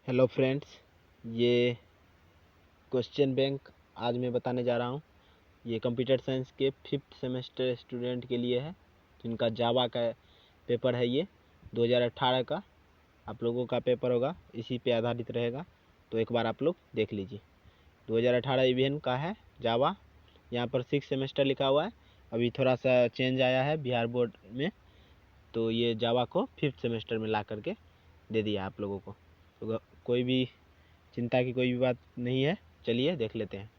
Hello friends, ये question bank आज मैं बताने जा रहा हूँ। ये कंप्यूटर साइंस के 5th सेमेस्टर स्टूडेंट के लिए है, जिनका जावा का पेपर है। ये 2018 का आप लोगों का पेपर होगा, इसी पे आधारित रहेगा। तो एक बार आप लोग देख लीजिए। 2018 इवेंट का है जावा। यहाँ पर 6 सेमेस्टर लिखा हुआ है। अभी थोड़ा सा चेंज आया है बिहार बोर्ड में, तो ये जावा को 5th सेमेस्टर में ला करके दे दिया आप लोगों को। तो कोई भी चिंता की कोई भी बात नहीं है। चलिए देख लेते हैं।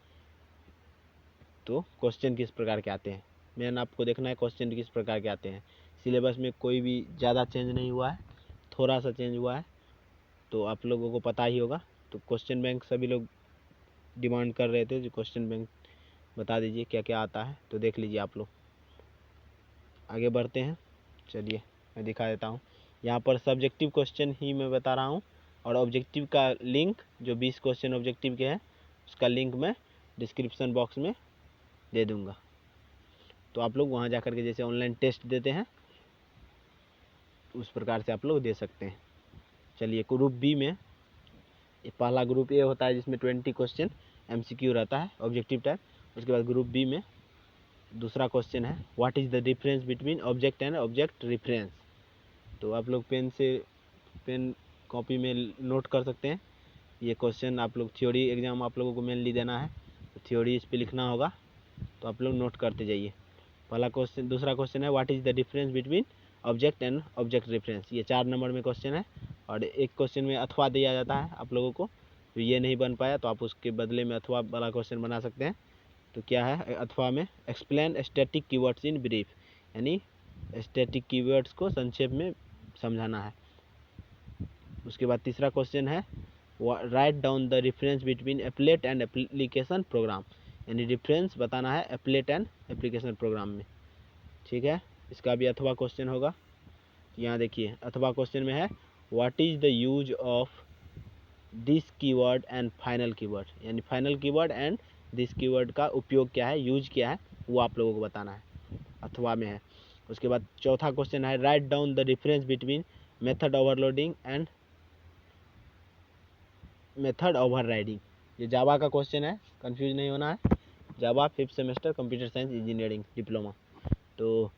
तो क्वेश्चन किस प्रकार के आते हैं, मैंने आपको देखना है क्वेश्चन किस प्रकार के आते हैं। सिलेबस में कोई भी ज़्यादा चेंज नहीं हुआ है, थोड़ा सा चेंज हुआ है, तो आप लोगों को पता ही होगा। तो क्वेश्चन बैंक सभी लोग डिमांड कर रहे थे, जो क्वेश्चन बैंक बता दीजिए क्या क्या आता है। तो देख लीजिए आप लोग। आगे बढ़ते हैं। चलिए मैं दिखा देता हूँ। यहाँ पर सब्जेक्टिव क्वेश्चन ही मैं बता रहा हूँ, और ऑब्जेक्टिव का लिंक जो 20 क्वेश्चन ऑब्जेक्टिव के हैं, उसका लिंक मैं डिस्क्रिप्शन बॉक्स में दे दूँगा। तो आप लोग वहाँ जा कर के जैसे ऑनलाइन टेस्ट देते हैं, उस प्रकार से आप लोग दे सकते हैं। चलिए ग्रुप बी में पहला ग्रुप ए होता है, जिसमें 20 क्वेश्चन MCQ रहता है, ऑब्जेक्टिव टाइप। उसके बाद ग्रुप बी में दूसरा क्वेश्चन है, what is the difference between object and object reference. तो आप लोग पेन कॉपी में नोट कर सकते हैं। ये क्वेश्चन आप लोग थ्योरी एग्जाम आप लोगों को मेनली देना है, तो थ्योरी इस पर लिखना होगा, तो आप लोग नोट करते जाइए। पहला क्वेश्चन। दूसरा क्वेश्चन है, what is the difference between object and object reference. ये 4 नंबर में क्वेश्चन है, और एक क्वेश्चन में अथवा दिया जाता है आप लोगों को। तो ये नहीं बन पाया तो आप उसके बदले में अथवा वाला क्वेश्चन बना सकते हैं। तो क्या है अथवा में, explain static keywords in brief, यानी स्टैटिक कीवर्ड्स को संक्षेप में समझाना है। उसके बाद तीसरा क्वेश्चन है, write down the difference between applet and application program, यानी डिफरेंस बताना है एप्लेट एंड एप्लीकेशन प्रोग्राम में। ठीक है, इसका भी अथवा क्वेश्चन होगा। यहाँ देखिए अथवा क्वेश्चन में है, what is the use of this keyword and final keyword, यानी final keyword and this keyword का उपयोग क्या है, यूज क्या है, वो आप लोगों को बताना है, अथवा में है। उसके बाद चौथा क्वेश्चन है, write down the difference between method overloading and method overriding. ये जावा का क्वेश्चन है, कंफ्यूज नहीं होना है। Java 5th semester computer science engineering diploma. तो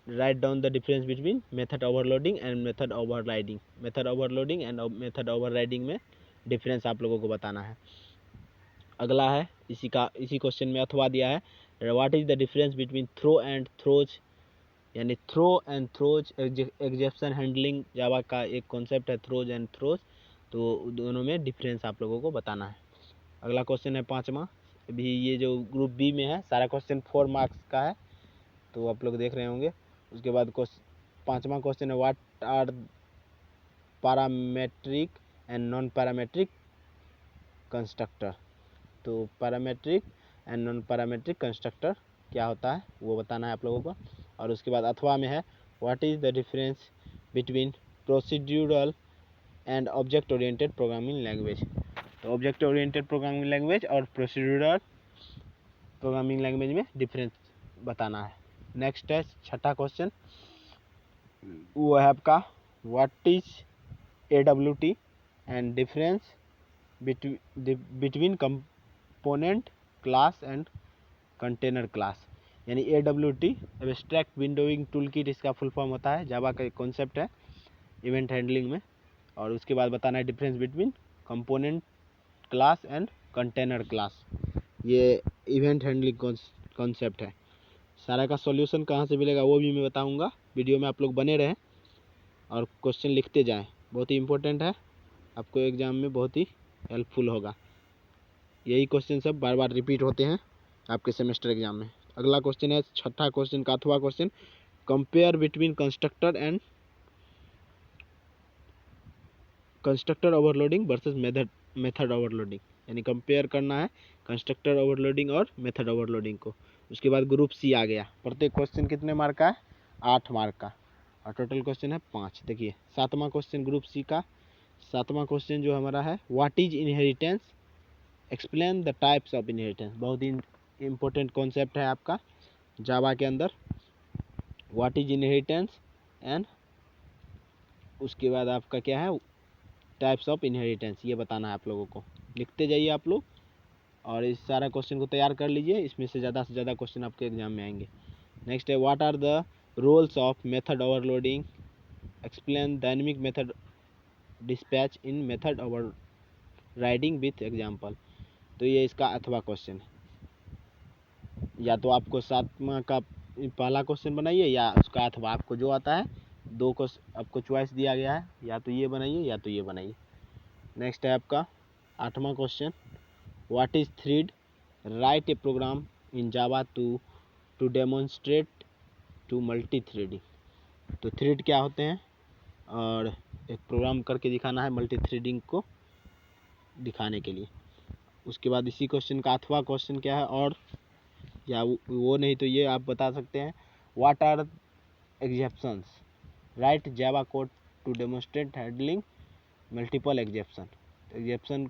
write down the difference between method overloading and method overriding. Method overloading and method overriding में difference आप लोगों को बताना है। अगला है इसी क्वेश्चन में अथवा दिया है, what is the difference between throw and throws, यानी throw and throws exception handling. Java का एक कॉन्सेप्ट है थ्रोज एंड थ्रोज, तो दोनों में डिफरेंस आप लोगों को बताना है। अगला क्वेश्चन है 5वां। अभी ये जो ग्रुप बी में है, सारा क्वेश्चन 4 मार्क्स का है, तो आप लोग देख रहे होंगे। उसके बाद 5वां क्वेश्चन है, what are parametric and non parametric constructor. तो parametric and non parametric constructor क्या होता है वो बताना है आप लोगों को। और उसके बाद अथवा में है, what is the difference between procedural and object oriented programming language. तो ऑब्जेक्ट ओरिएंटेड प्रोग्रामिंग लैंग्वेज और प्रोसीड्यूरल प्रोग्रामिंग लैंग्वेज में डिफरेंस बताना है। नेक्स्ट है 6ठा क्वेश्चन, वो है आपका, what is AWT and difference between component class and container class. यानी AWT abstract windowing tool kit, इसका फुल फॉर्म होता है, जावा का एक कॉन्सेप्ट है इवेंट हैंडलिंग में। और उसके बाद बताना है difference between component class and container class. ये इवेंट हैंडलिंग कॉन्सेप्ट है। सारा का सॉल्यूशन कहाँ से मिलेगा वो भी मैं बताऊंगा। वीडियो में आप लोग बने रहें और क्वेश्चन लिखते जाएं, बहुत ही इंपॉर्टेंट है, आपको एग्जाम में बहुत ही हेल्पफुल होगा। यही क्वेश्चन सब बार बार रिपीट होते हैं आपके सेमेस्टर एग्जाम में। अगला क्वेश्चन है 6ठा क्वेश्चन का अथवा question, compare between constructor overloading versus method overloading, यानी कंपेयर करना है कंस्ट्रक्टर ओवरलोडिंग और मेथड ओवरलोडिंग को। उसके बाद ग्रुप सी आ गया। प्रत्येक क्वेश्चन कितने मार्क का है, 8 मार्क का, और टोटल क्वेश्चन है 5। देखिए 7वां क्वेश्चन ग्रुप सी का, 7वां क्वेश्चन जो हमारा है, what is inheritance, explain the types of inheritance. बहुत ही इंपॉर्टेंट कॉन्सेप्ट है आपका जावा के अंदर, व्हाट इज इनहेरिटेंस एंड उसके बाद आपका क्या है, टाइप्स ऑफ इनहेरिटेंस, ये बताना है आप लोगों को। लिखते जाइए आप लोग और इस सारा क्वेश्चन को तैयार कर लीजिए, इसमें से ज़्यादा क्वेश्चन आपके एग्जाम में आएंगे। नेक्स्ट है what are the roles of method overloading, explain dynamic method dispatch in method overriding with example. तो ये इसका अथवा क्वेश्चन है, या तो आपको 7वां का पहला क्वेश्चन बनाइए या उसका अथवा, आपको जो आता है। दो क्वेश्चन आपको चॉइस दिया गया है, या तो ये बनाइए या तो ये बनाइए। नेक्स्ट है आपका 8वां question, what is thread, write a program in Java to demonstrate to multi threading. तो थ्रेड क्या होते हैं और एक प्रोग्राम करके दिखाना है मल्टी थ्रेडिंग को दिखाने के लिए। उसके बाद इसी क्वेश्चन का अथवा क्वेश्चन क्या है, और या वो नहीं तो ये आप बता सकते हैं, what are exceptions, write Java code to demonstrate handling multiple exception. Exception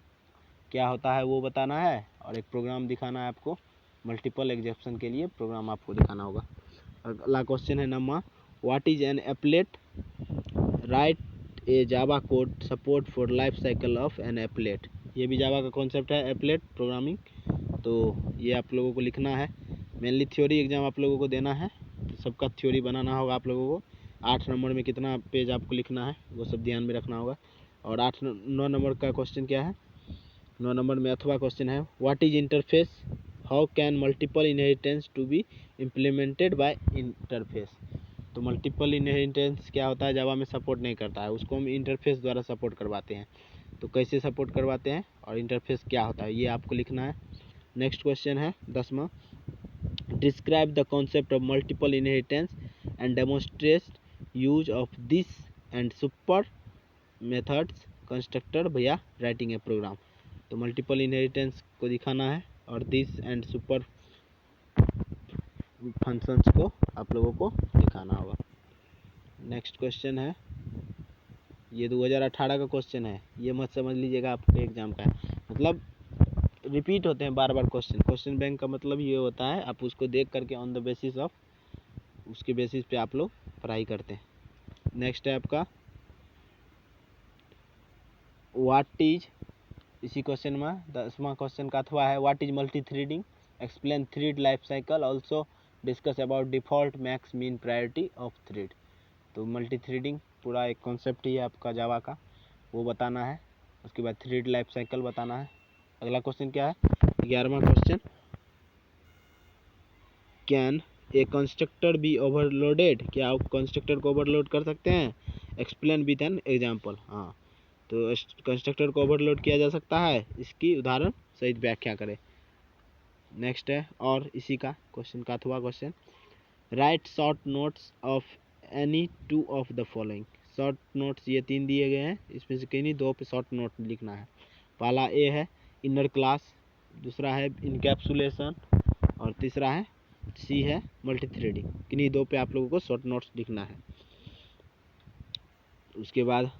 क्या होता है वो बताना है, और एक प्रोग्राम दिखाना है आपको मल्टीपल एक्सेप्शन के लिए, प्रोग्राम आपको दिखाना होगा। अगला क्वेश्चन है number, what is an applet, write a Java code support for life cycle of an applet. ये भी जावा का कॉन्सेप्ट है, एप्लेट प्रोग्रामिंग। तो ये आप लोगों को लिखना है, मेनली थ्योरी एग्जाम आप लोगों को देना है, तो सबका थ्योरी बनाना होगा आप लोगों को। 8 नंबर में कितना पेज आपको लिखना है वो सब ध्यान में रखना होगा। और 9 नंबर का क्वेश्चन क्या है, 9 नंबर में अथवा क्वेश्चन है, what is interface, how can multiple inheritance to be implemented by interface. तो मल्टीपल इनहेरिटेंस क्या होता है, जावा में सपोर्ट नहीं करता है, उसको हम इंटरफेस द्वारा सपोर्ट करवाते हैं। तो कैसे सपोर्ट करवाते हैं और इंटरफेस क्या होता है ये आपको लिखना है। नेक्स्ट क्वेश्चन है 10वां, describe the concept of multiple inheritance and demonstrate use of this and super methods constructor भैया राइटिंग ए प्रोग्राम। तो मल्टीपल इनहेरिटेंस को दिखाना है और दिस एंड सुपर फंक्शंस को आप लोगों को दिखाना होगा। नेक्स्ट क्वेश्चन है, ये 2018 का क्वेश्चन है, ये मत समझ लीजिएगा आपके एग्जाम का है, मतलब रिपीट होते हैं बार बार क्वेश्चन। क्वेश्चन बैंक का मतलब ये होता है आप उसको देख करके ऑन द बेसिस ऑफ उसके बेसिस पे आप लोग पढ़ाई करते हैं। नेक्स्ट है आपका व्हाट इज, इसी क्वेश्चन में 10वां क्वेश्चन का अथवा है, what is multi threading, explain thread life cycle, also discuss about default max mean priority of thread. तो मल्टी थ्रेडिंग पूरा एक कॉन्सेप्ट ही है आपका जावा का, वो बताना है। उसके बाद थ्रेड लाइफ साइकिल बताना है। अगला क्वेश्चन क्या है, 11वां question, can a constructor be overloaded, क्या आप कंस्ट्रक्टर को ओवरलोड कर सकते हैं, एक्सप्लेन विद एन एग्जाम्पल। हाँ, तो कंस्ट्रक्टर को ओवरलोड किया जा सकता है, इसकी उदाहरण सहित व्याख्या करें। नेक्स्ट है और इसी का क्वेश्चन का अथवा question, right short notes of any two of the following. Short notes ये 3 दिए गए हैं, इसमें से किन्हीं 2 पे शॉर्ट नोट लिखना है। पहला ए है इनर क्लास, दूसरा है इनकैप्सुलेशन और तीसरा है सी है मल्टी थ्रेडिंग। किन्हीं 2 पे आप लोगों को शॉर्ट नोट्स लिखना है। उसके बाद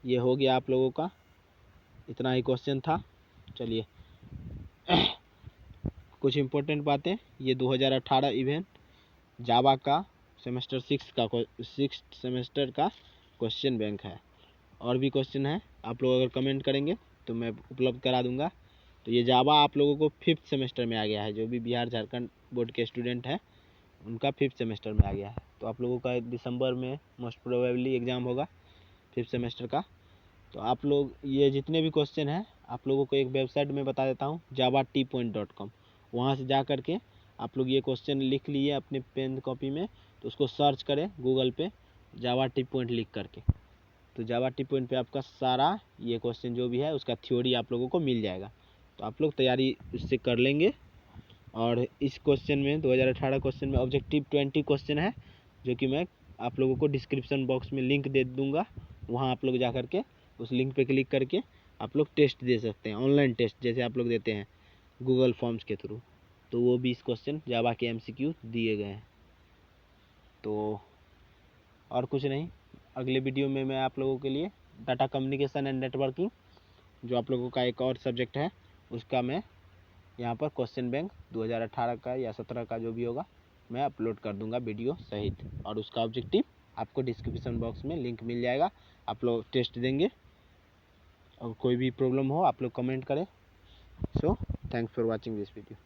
ये हो गया आप लोगों का, इतना ही क्वेश्चन था। चलिए कुछ इम्पोर्टेंट बातें, ये 2018 इवेंट जावा का सेमेस्टर 6 सेमेस्टर का क्वेश्चन बैंक है। और भी क्वेश्चन है, आप लोग अगर कमेंट करेंगे तो मैं उपलब्ध करा दूंगा। तो ये जावा आप लोगों को 5th सेमेस्टर में आ गया है, जो भी बिहार झारखंड बोर्ड के स्टूडेंट हैं उनका 5th सेमेस्टर में आ गया है। तो आप लोगों का दिसंबर में मोस्ट प्रोबेबली एग्ज़ाम होगा 5th सेमेस्टर का। तो आप लोग ये जितने भी क्वेश्चन हैं आप लोगों को एक वेबसाइट में बता देता हूँ, javateapoint.com, वहाँ से जा कर के आप लोग ये क्वेश्चन लिख लिए अपने पेन कॉपी में, तो उसको सर्च करें गूगल पे जावा टी पॉइंट लिख करके। तो जावा टी पॉइंट पे आपका सारा ये क्वेश्चन जो भी है उसका थ्योरी आप लोगों को मिल जाएगा। तो आप लोग तैयारी उससे कर लेंगे। और इस क्वेश्चन में 2018 क्वेश्चन में ऑब्जेक्टिव 20 क्वेश्चन है, जो कि मैं आप लोगों को डिस्क्रिप्शन बॉक्स में लिंक दे दूँगा, वहाँ आप लोग जा करके उस लिंक पे क्लिक करके आप लोग टेस्ट दे सकते हैं, ऑनलाइन टेस्ट जैसे आप लोग देते हैं गूगल फॉर्म्स के थ्रू। तो वो 20 क्वेश्चन जावा के MCQ दिए गए हैं। तो और कुछ नहीं, अगले वीडियो में मैं आप लोगों के लिए डाटा कम्युनिकेशन एंड नेटवर्किंग, जो आप लोगों का एक और सब्जेक्ट है, उसका मैं यहाँ पर क्वेश्चन बैंक 2018 का या 17 का जो भी होगा मैं अपलोड कर दूंगा वीडियो सहित। और उसका ऑब्जेक्टिव आपको डिस्क्रिप्शन बॉक्स में लिंक मिल जाएगा, आप लोग टेस्ट देंगे और कोई भी प्रॉब्लम हो आप लोग कमेंट करें। So thanks for watching this video.